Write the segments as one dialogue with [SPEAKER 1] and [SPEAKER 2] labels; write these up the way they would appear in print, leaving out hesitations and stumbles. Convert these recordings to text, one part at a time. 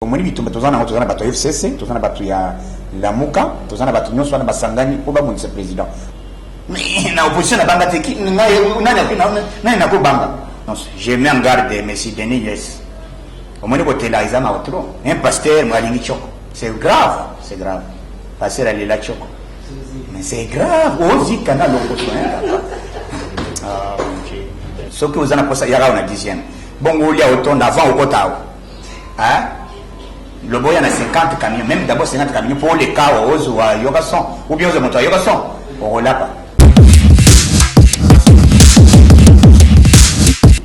[SPEAKER 1] Omoni bitumba tozana bato ya FCC, tozana bato ya Lamuka, tozana bato nyonso wana basangani po bamonisa président. Mais na opposition na banga teki nani na ko banga. Non, je mets en garde monsieur Denis Yes. Omoni ko tela izama otro. Un pasteur mwalingi choko. C'est grave, c'est grave. Passer à la choko. Mais c'est grave. Ozi kana lokoto ah, OK. Ce que vous en avez posé yara on a 10e. Bon olia auton avant au kotao. Hein? Le boy en a 50 camions, même d'abord 50 camions pour les cas aux Yogason, ou bien aux motos Yogason. On relâche pas.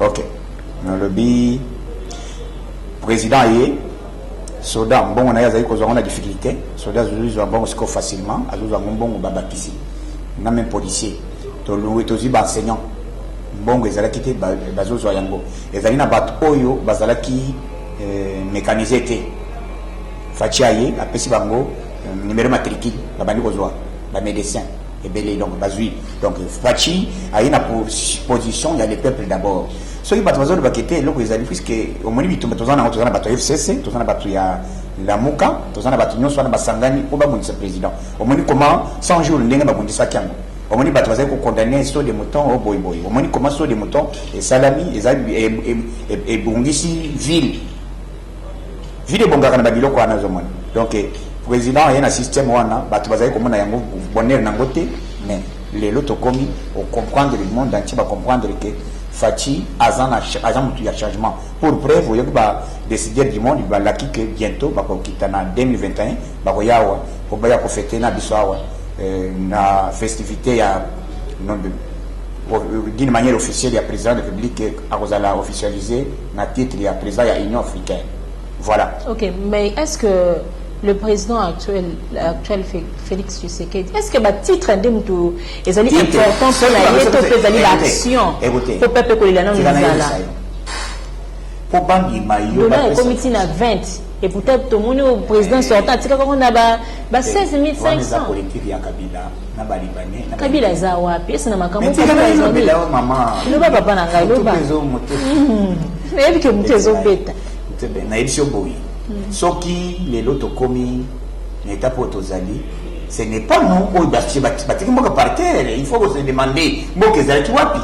[SPEAKER 1] Ok. Le lobby président est soldat. Bon, on a des difficultés. Soldat, ils ont bon score facilement. Ils ont bon babakisi. On a même policier. Tolu aussi enseignant. Bon, ils ont quitté bazo zoyango. Ils ont bat oyo bazalaki mécanisé. Fachiaye, a Pessi Bango, numéro matricule, la bande aux la médecin, et belé, donc, bazui. Donc, Fachi a une position, il y a les peuples d'abord. Ce qui va être baqueté, l'eau que les alliés, puisque au moins, il y a bateau FCC, il y a bateau la Mouka, il y a bateau Nyon, soit Basangani, pour le président. Au moins, comment, 100 jours, il y a bateau Sakiango. Au moins, il y a condamné sur des moutons au boy boy. Au moins, comment sur des moutons, et Salami, et Bungisi, ville. Vide bongaka na babilo kwa nazo mwana. Donc président y a un système wana batu bazaye komona yango bonheur nangote mais les loto komi au comprendre le monde entier va comprendre que Fachi azan mutu ya changement pour preuve vous ba décider du monde ba laki que bientôt ba ko kitana 2021 ba ko yawa ko ba ya ko fêter na bisawa na festivité ya non d'une manière officielle ya président de la République a osala officialiser na titre ya président ya Union africaine. Voilà. Ok, mais est-ce que le président actuel Félix Tshisekedi, est-ce que le titre est important pour l'action pour peuple que l'on a pour bangi mayo le comité na 20 et peut-être tout le monde président sortant tika ko na ba 16500 politique ya Kabila na balibane na Kabila za wapi esa na makambo Kabila mama le papa na ngai lo ba mais que mtezo beta na édition boy soki les loto komi n'état pour tozali ce n'est pas nous au bâti mboka par terre il faut se demander mboka ezali wapi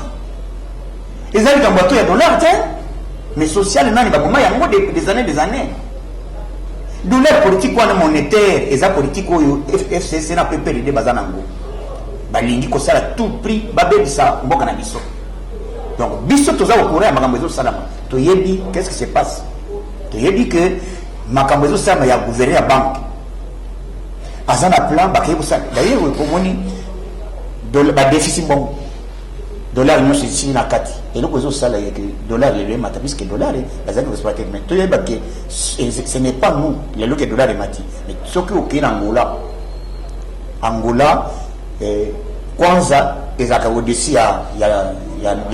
[SPEAKER 1] ezali ka bateau ya dollar mais social nani ba moma ya ngo des années dollar politique wana monétaire eza politique oyo FCC na PPRD bazana ngo balingi ko sala tout prix babebisa mboka na biso donc biso toza au courant ya makambo ezo salama to yebi qu'est-ce qui se passe. Il a dit que makambo ezo sama ya gouverner la banque azana plan bakay ko ça d'ailleurs ko moni ba déficit bon dollar no c'est na kati et loko ezo sala ya que dollar le mata puisque dollar bazana ko exploiter mais to yeba que ce n'est pas nous le loko dollar est mati mais ce que au Angola kwanza ezaka odisi ya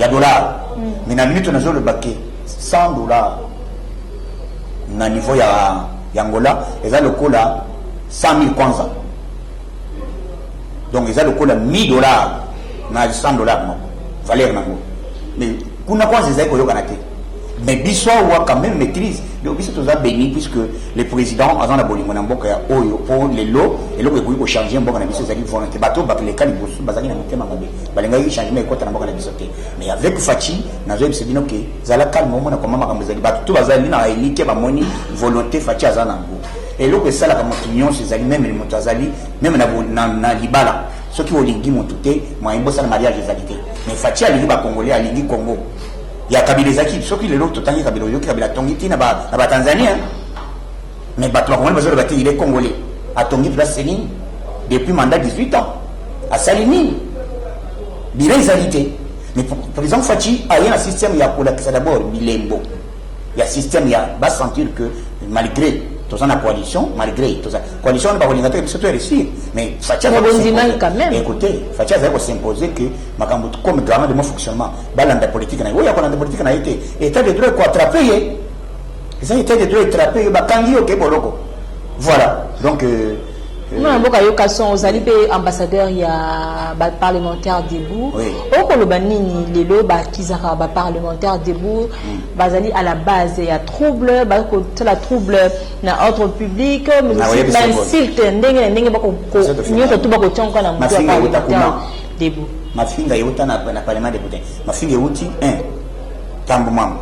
[SPEAKER 1] dollar mais na minute na zo le baquet $100 na niveau ya Angola eza lokola 100,000 kwanza donc eza lokola $1,000 na $100 valeur nango mais kuna kwanza eza ko yokana te mais biso wa quand même maîtrise donc biso toza béni puisque le président azana bolingo na mboka ya oyo pour les lots et loko ko changer mboka na biso ezali volonté bato ba les kali bosu bazali na motema mabe balenga yi changement ekota na mboka na biso te mais avec Fachi nazo se bino ke zala calme mo na koma makambo ezali bato to bazali na elite ba moni volonté Fachi azana ngo et loko sala ka motunyon ezali même le motazali même na libala ceux qui olingi motuté moi imbosa na mariage ezali te mais Fachi alingi ba congolais alingi Congo ya Kabila zaki soki lelo totangi Kabila yo Kabila tongiti na ba Tanzania mais bato ba Congolais bazolo bati il est congolais a tongi place Céline depuis mandat 18 ans à Salini bilan izalité mais par exemple Fachi a un système ya pour la d'abord bilembo il y a système ya va sentir que malgré tous en coalition malgré tout ça coalition ne pas coordinateur mais surtout réussir mais Fachi quand même écoutez Fachi a s'imposer que makambo comme grand de mon fonctionnement balanda politique na oya kolanda politique na été état de droit ko attraper les états de droit attraper ba kangi ok boloko voilà donc
[SPEAKER 2] Non, beaucoup d'occasions aux alliés ambassadeurs il y a parlementaire debout. Au Kolobanini les loba kizara parlementaire debout. Bazali à la base il y a trouble, la trouble na ordre public, mais aussi l'insulte ndenge bako nyoto to bako tionka na mtu parlementaire debout.
[SPEAKER 1] Mafinga yota na parlement député. Mafinga yoti 1 tambo mam.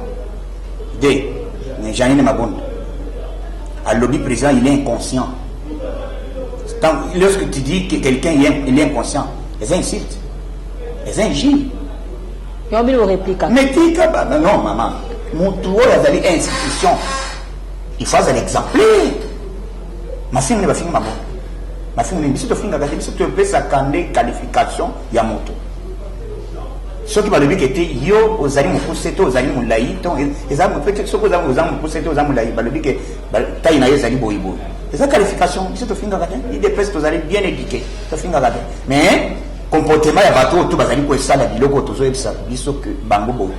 [SPEAKER 1] 2 Janine Mabonde. À lobby président il est inconscient. Lorsque tu dis que quelqu'un il est inconscient, les insultes, les injures.
[SPEAKER 2] Il y a une réplique.
[SPEAKER 1] Mais non, maman. Mon tour, il y a des institutions. Il faut un exemplaire. Ma fille ne va finir ma bonne. Ma fille ne va finir ma bonne. Si tu veux sa qualification, il y a mon tour. Ce qui va le dire que yo aux amis poussé aux amis moulaï les amis peut-être ce que aux amis poussé aux amis moulaï va le dire que taille na yezali boyibo les qualifications c'est au fin de garden il dépêche aux amis bien éduqués au fin de garden mais comportement ya bateau tout bazali ko sala biloko tozo ebisa biso que bango boy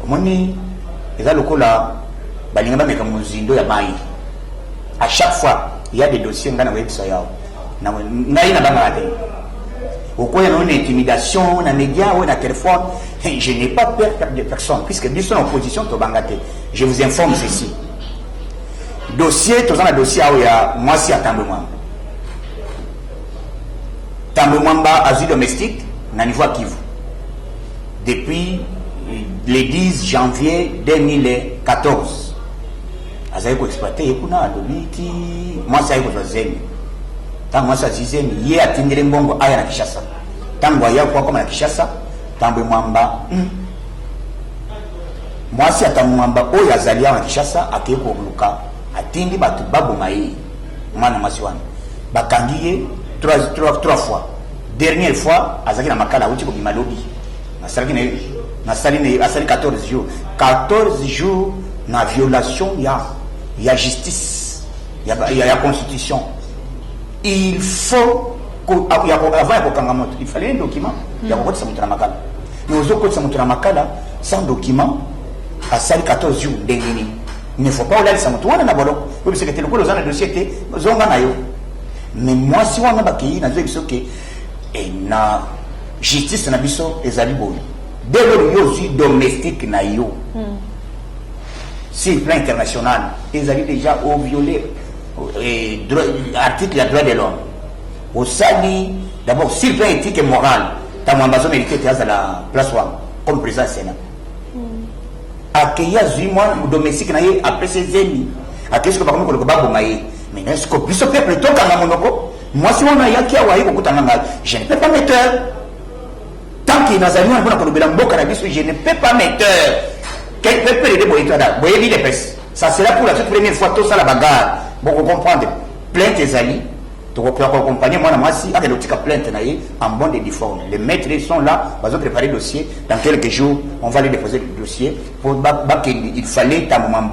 [SPEAKER 1] omoni eza lokola balinga ba meka muzindo ya mai à chaque fois il y a des dossiers ngana website yao na ngai na bangade. Pourquoi il y a une intimidation, on a média, on a téléphone. Je n'ai pas peur de personne, puisque nous sommes en opposition au Bangaté. Je vous informe ceci. Dossier, tout ça, le dossier, moi, c'est à Tambouamba. Tambouamba, asile domestique, na niveau à Kivu. Depuis le 10 janvier 2014. Azaï ko exploité, et kuna, moi, c'est à Zémi. Tant moi ça disait il y a tindire mbongo aya na Kishasa tango ya kwa kama na Kishasa tambo mwamba moi si atamwamba o ya zalia na Kishasa akeko luka atindi batu babu mai mwana masiwana bakangiye trois fois dernière fois azaki na makala uti ko bimalobi na sali 14 jours na violation ya justice ya constitution. Il faut avant il fallait un document il y a beaucoup de samutra makala mais aux autres samutra makala sans document à 14 jours d'ennemi il ne faut pas aller samutra na bolo parce que le colo dans dossier était zonga na yo mais moi si on a bakki na zo que et na justice na biso ezali boy dès le yo domestique na yo sur le plan international ezali déjà au violé article la droit de l'homme au sali d'abord sur le plan éthique et moral ta ambassade mérité à la place comme président Sénat accueillir zimwa domestique na ye après ses ennemis à qu'est-ce que par contre le babu maï mais est-ce que plus peuple to kanga monoko moi si on a yaki awaye ko kutanga je ne peux pas mettre tant qu'il n'a jamais on ko lobela mboka na biso je ne peux pas mettre quel peuple de boyetoda boyebi les pes ça sera pour la toute première fois tout ça la bagarre. Bon, vous comprenez, plainte des alliés, tu peux accompagner moi, si avec le petit plainte en bon de difforme. Les maîtres sont là, ils ont préparé le dossier. Dans quelques jours, on va les déposer le dossier. Pour il fallait ta maman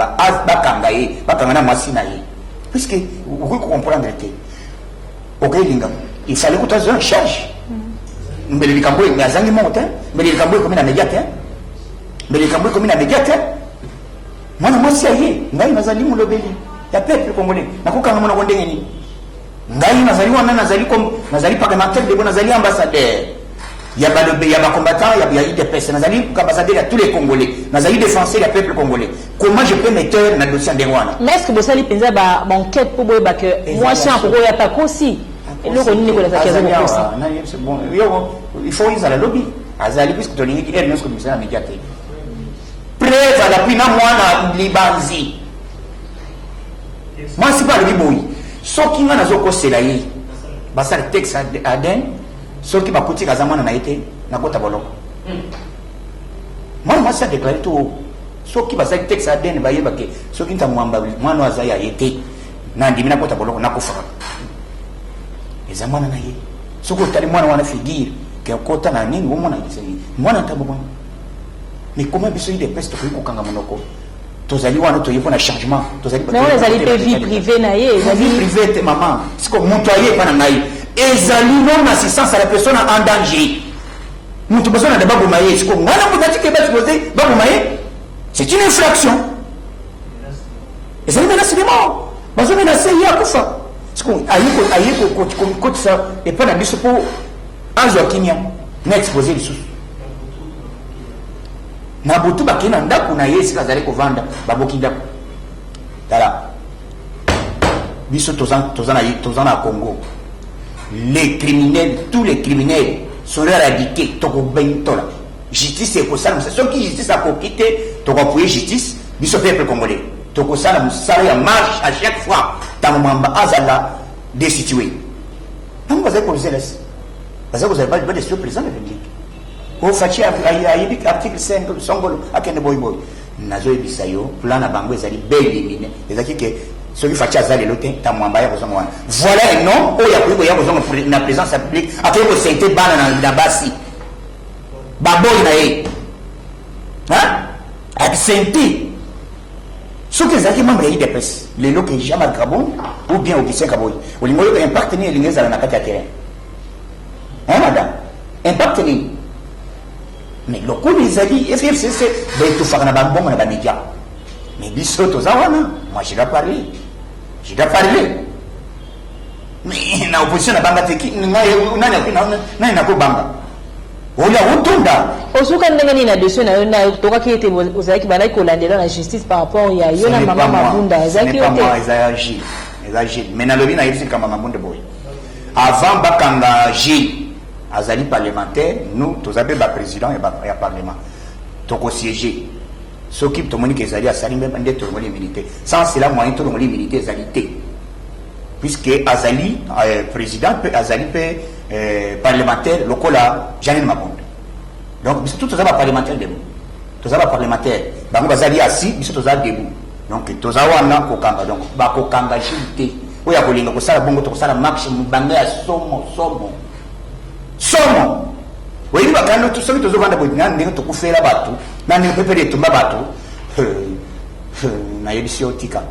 [SPEAKER 1] bakangaye, bakangana mwasi naye. Puisque vous comprenez que, ok, il fallait que tu aies une charge. Mais les cambo, il y a un montant, mais les cambo comme un médiateur, mais les cambo comme un médiateur. Moi, moi, si aïe, ngai nazali mon lobeli. Ya peuple congolais nakoka ngana mona ndenge ni ngai nazali parlementaire de nazali ambassadeur ya balobe ya ba combattant ya IDPS nazali ambassadeur à tous les Congolais nazali défenseur du peuple congolais comment je peux mettre na dossier ndengwana
[SPEAKER 2] mais est-ce que vous allez penser ba enquête pour boye ba que moi si en ya pas aussi le roni ko la kaza ko aussi
[SPEAKER 1] c'est bon il faut ils à la lobby azali puisque to lingi est nous comme ça médiateur preuve à l'appui na mwana libanzi. Moi, c'est pas le biboui. Ce qui m'a dit que c'est le texte à Den, ce qui m'a coûté à Zaman a été, n'a pas de bolok. Moi, c'est déclaré tout. Ce qui m'a dit texte à Den, ce qui m'a dit moi, a été, n'a dit n'a pas de bolok, n'a pas de Zaman a été. Ce que tu as dit, moi, on a figure, que Kota n'a ni, moi, on a tabou. Mais comment il y a des pestes pour le Kangamonoko? Tozali wana to yepona changement tozali
[SPEAKER 2] mais on ezali pe vie privée na ye
[SPEAKER 1] vie privée maman c'est comme montoyer pana ngai ezali non assistance à la personne en danger mutu besoin de babu maye c'est comme wana mutati ke babu poser babu maye c'est une infraction ezali menace de mort bazo menacer ya kufa ayi ça et pas na biso pour anzo kimia na exposer les sous na butu bakina ndako na yesi kazali kovanda baboki ndako dala biso tozana na Congo les criminels, tous les criminels seront éradiqués toko bentola justice est pour ça ceux qui justice a quitter toko appuyer justice biso peuple congolais toko sala musala ya marche à chaque fois tamamba azala destitué donc vous avez posé laisse parce que vous avez pas de sur président de la République au fachi article 5 songolo akende boy nazo ebisayo plan na bango ezali belimine ezaki que celui fachi azali lote tamwamba ya kozonga wana voilà un nom o ya kuibo ya kozonga na présence publique après ko sente bana na basi baboy na ye absenti ce que zaki membre ya IDPS les lots que Jean-Marc Kabon ou bien Augustin Kaboy au limolo que impact ni lingeza na kati ya terrain madame impact ni mais le coup les alliés FFCC ben tout faire na bambon na ba média mais biso to zawana moi je dois parler mais na opposition na banga teki nani na ko banga ola utunda
[SPEAKER 2] osuka ndenge na dossier na toka ki ete ozaki balaki kolandela na justice par rapport ya yo na mama Mabunda ezaki ote
[SPEAKER 1] ezagi mais na lobi na yesi kama Mabunda boy avant bakanga Gilles azali parlementaire nous tozabe ba président et parlement toko siéger soki tomoniki ezali asali même nde tolongoli militaire sans cela moyen tolongoli militaire ezali te puisque azali président pe azali pe parlementaire lokola Janine Mabunda donc biso tout ba parlementaire debout tozaba parlementaire bango bazali assis biso tozali debout donc tozawana kokanga donc ba kokanga jité oya kolinga kosala bongo to kosala maximum banga ya somo oui bakano to soki tozovanda bo ndenge to kufela batu nani pepele tumba batu na yebisio tika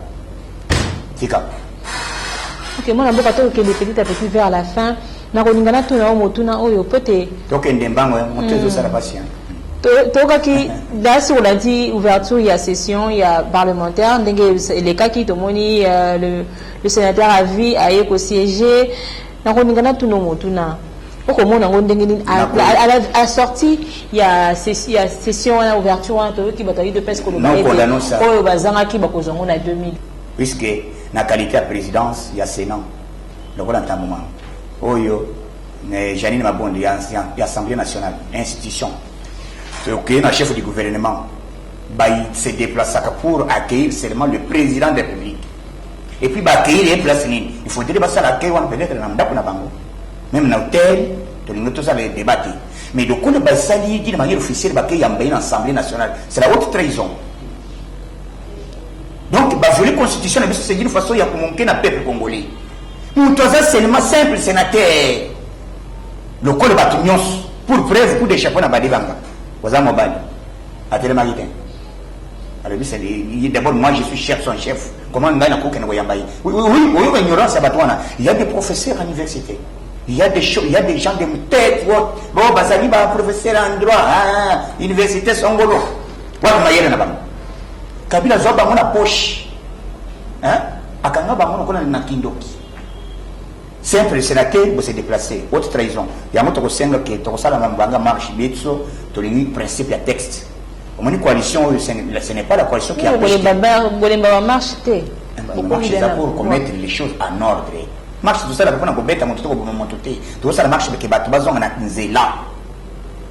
[SPEAKER 2] ok moi n'amboka to que petit à petit vers la fin na koningana to na motuna oyo peut-être
[SPEAKER 1] donc ndembango montezo sala patient
[SPEAKER 2] toka ki da sur la dit ouverture il y a session il y a parlementaire ndenge les cas qui tomoni le sénateur a vu aye ko siéger na koningana to no motuna comment on a sorti il y a session à ouverture qui bataille de pèse au bazanga qui ba kozongo na 2000
[SPEAKER 1] puisque na qualité de présidence il y a Sénat donc là moment oyo Janine Mabunda il y a Assemblée nationale institution donc le chef du gouvernement se déplace pour accueillir seulement le président de la République et puis accueillir les places il faudrait pas ça l'accueil on peut-être na ndako na bango même dans l'hôtel, tout ça les débattre. Mais le coup de Bassali dit de manière officielle qu'il y a une assemblée nationale, c'est la haute trahison. Donc, la constitution, c'est d'une façon il y a pour manquer un peuple congolais. Nous sommes seulement simple sénateur. Le coup de Batunios, pour preuve, coup d'échappement à Badibanga. Vous avez mobile. À Télémaritain. Alors, d'abord, moi je suis chef, son chef. Comment on a un coup qui est oui, ignorance à Batouana. Il y a des professeurs à l'université. Il y a des gens de tête, bon, Bazali va professeur en droit, université Songolo. Voilà, ma yéna Kabila Zoba mona poche. Akanga bango kona na kindoki. Simple sénateur, vous se déplacer. Haute trahison. Il y a moto ko senga ke to sala mambanga marche betso, to lingi principe ya texte. Au coalition, ce n'est pas la coalition qui a
[SPEAKER 2] marche. Marche
[SPEAKER 1] pour commettre les choses en ordre. Marche tout ça la pour beta mon tout ça la marche avec bato bazonga na nzela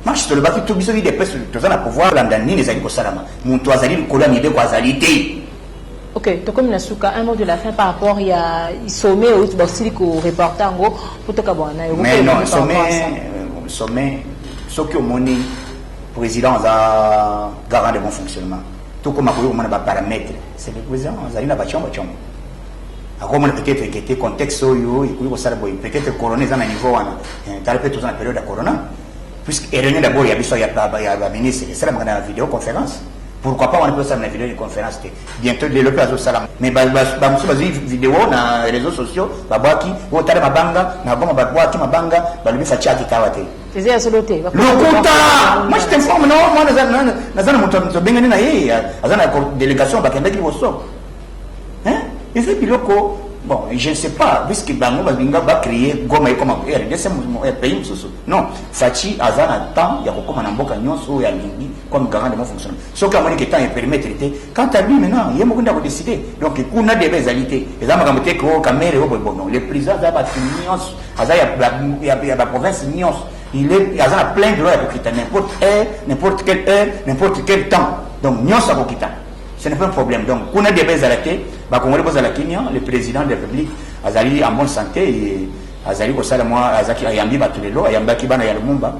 [SPEAKER 1] marche to le baki to biso di depes to za na pouvoir landa nini ezali ko salama muntu azali kola ni de ko azali te.
[SPEAKER 2] Ok, to comme na suka un mot de la fin par rapport il y a sommet ou tu basili ko reporter ngo pour to ka bwana
[SPEAKER 1] mais non sommet ce que moni président a garant de bon fonctionnement tout comme ko mona ba paramètres c'est le président azali na ba chombo akomona peut-être que était contexte oyo ikuko sala boy peut-être corona za na niveau wana tale peut dans la période de corona puisque réunion d'abord il y a besoin ya ministre c'est la vidéo conférence pourquoi pas on peut faire une vidéo conférence bientôt le plazo salam mais ba muso bazi vidéo na réseaux sociaux babaki o tale mabanga na bomba babaki mabanga balubi facha kitawate
[SPEAKER 2] faisait à soloté
[SPEAKER 1] le kota moi je t'informe non moi nazana muto bengani na yeye azana délégation bakendaki boso et c'est biloko Bon, je ne sais pas, puisque Bango va créer Goma comme un pays. Non, Fachi, Azan a temps, il y a comme un emboc à Nyon, ou à Lindi, comme garant de mon fonctionnement. Sauf qu'à mon temps, il permet de traiter. Quant à lui, maintenant, il y a beaucoup de décider. Donc, il y a des belles les hommes qui ont caméra, les prisons, il y a la province Nyons. Il a plein de droits pour quitter n'importe quelle heure, n'importe quel temps. Donc, Nyons a pour quitter. Ce n'est pas un problème. Donc, on a des belles arrêtés. Le président de la République Azali en bonne santé et Azali au salaire moi Azaki Ayambi Batulelo Ayambaki Bana Yalumumba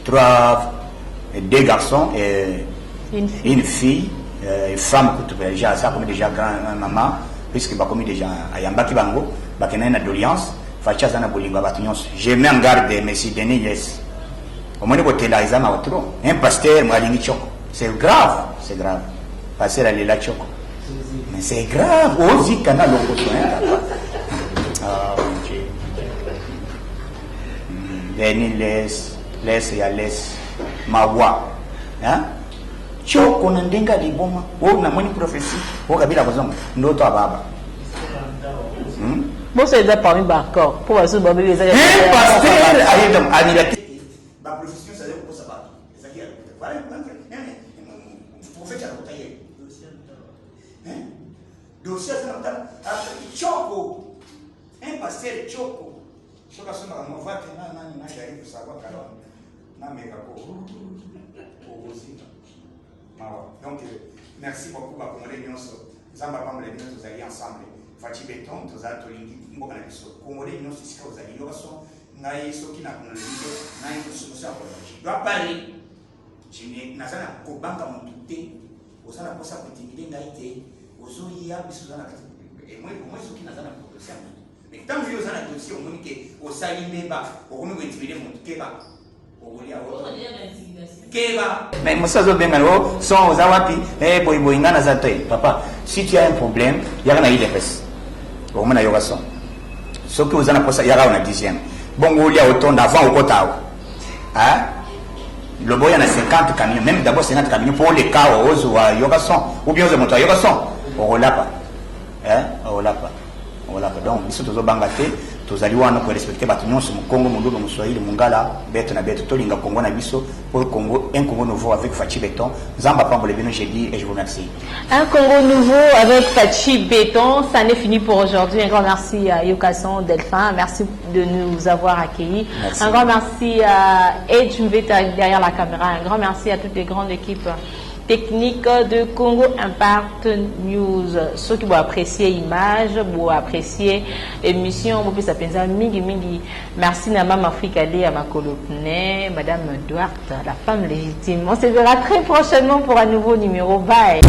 [SPEAKER 1] 2 garçons et une fille une femme qui déjà ça comme déjà grand maman puisque ba comme déjà Ayambaki Bango ba kenena d'alliance facha sana bolinga batunyos je mets en garde monsieur Denis Yes au moins côté là ils ont trop un pasteur malingi choko c'est grave passer à la choko. Mais c'est grave, aussi canal l'opposition. Ah, ok. Denis laisse ya laisse mawa. Hein? Choko nandenga liboma. Wo na moni prophétie. Wo kabila kozonga. Ndoto ababa.
[SPEAKER 2] Bon c'est déjà parmi d'accord. Pour voir ce bébé les a.
[SPEAKER 1] Pasteur aye donc anilate. Ba prophétie ça veut pour ça ba. Ça qui voilà. Prophète a rotaillé. Dossier Choco, un pasteur Choco. Choco a son nom, va tenir un j'arrive pour savoir donc, merci beaucoup pour la réunion. Nous avons les ensemble. Fachi Béton, nous avons tous Congolais, nous sommes allés. Nous sommes qui n'a pas doit parler. Je n'ai pas de douter. Vous avez la possibilité d'être ozoya bisuzana et moi ce qui n'a pas de dossier mais tant que vous avez un dossier on dit que au salimeba au comme intimider mon keba au volia keba mais moi ça zo bengalo sont aux awapi boy boy ngana za toi papa si tu as un problème il y a une idée au moins yoga son ce que vous avez posé il y a une 10e bon au lia autant d'avant au kotao hein le boy en a 50 camions même d'abord 50 camions pour les cas aux yoga son ou bien aux motos yoga son on l'a pas donc biso tozo bangate tozali wana pour respecter bato nyonso mu Congo mundulo mu Swahili mungala beto na beto tolinga Congo na biso pour Congo un Congo nouveau avec Fachi Béton Zamba Pambo le bino j'ai dit et je vous remercie.
[SPEAKER 2] Un Congo nouveau avec Fachi Béton, ça n'est fini pour aujourd'hui. Un grand merci à Yokason Delphin, merci de nous avoir accueillis. Merci. Un grand merci à Edge Mveta derrière la caméra, un grand merci à toutes les grandes équipes technique de Congo Impact News. Ceux qui vont apprécier l'image, vont apprécier l'émission, vont plus appeler mingi. Merci Namam Afrique Ali à ma colopne, Madame Duarte, la femme légitime. On se verra très prochainement pour un nouveau numéro. Bye.